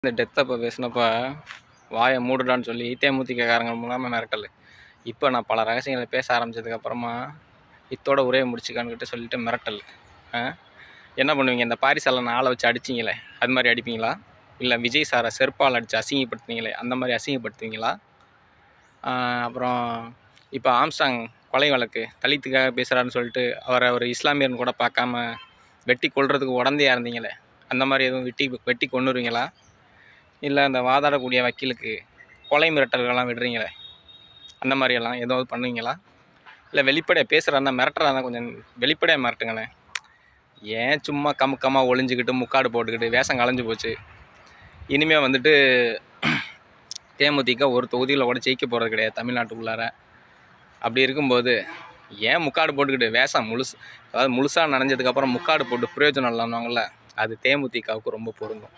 இந்த டெத்தை இப்போ பேசினப்ப வாயை மூடுடான்னு சொல்லி தேமுதிககாரங்க மூலமாக மிரட்டல். இப்போ நான் பல ரகசியங்களை பேச ஆரம்பித்ததுக்கப்புறமா இத்தோட உரையை முடிச்சுக்கான்னுக்கிட்ட சொல்லிட்டு மிரட்டல். என்ன பண்ணுவீங்க? இந்த பாரிசாலை ஆளை வச்சு அடிச்சிங்களே அது மாதிரி அடிப்பீங்களா? இல்லை விஜய் சாரை செருப்பால் அடித்து அசிங்கப்படுத்துனீங்களே அந்த மாதிரி அசிங்கப்படுத்துவீங்களா? அப்புறம் இப்போ ஆம்ஸ்டாங் கொலை வழக்கு தலித்துக்காக பேசுகிறாருன்னு சொல்லிட்டு அவரை ஒரு இஸ்லாமியர்னு கூட பார்க்காம வெட்டி கொல்றதுக்கு உடந்தையாக இருந்தீங்களே அந்த மாதிரி எதுவும் வெட்டி கொன்னுருவீங்களா? இல்லை அந்த வாதாடக்கூடிய வக்கீலுக்கு கொலை மிரட்டல்கள்லாம் விடுறீங்களே அந்த மாதிரியெல்லாம் ஏதாவது பண்ணுவீங்களா? இல்லை வெளிப்படையாக பேசுகிறாருன்னா மிரட்டுறாருன்னா கொஞ்சம் வெளிப்படையாக மிரட்டுங்களே. ஏன் சும்மா கமுக்கமாக ஒளிஞ்சிக்கிட்டு முக்காடு போட்டுக்கிட்டு வேஷம் கலைஞ்சு போச்சு. இனிமேல் வந்துட்டு தேமுதிக ஒரு தொகுதியில் கூட ஜெயிக்க போகிறது கிடையாது தமிழ்நாட்டுக்குள்ளார. அப்படி இருக்கும்போது ஏன் முக்காடு போட்டுக்கிட்டு வேஷம் முழுசாக நனைஞ்சதுக்கப்புறம் முக்காடு போட்டு பிரயோஜனம் இல்லைன்னுவாங்கள்ல, அது தேமுதிகவுக்கு ரொம்ப பொருந்தும்.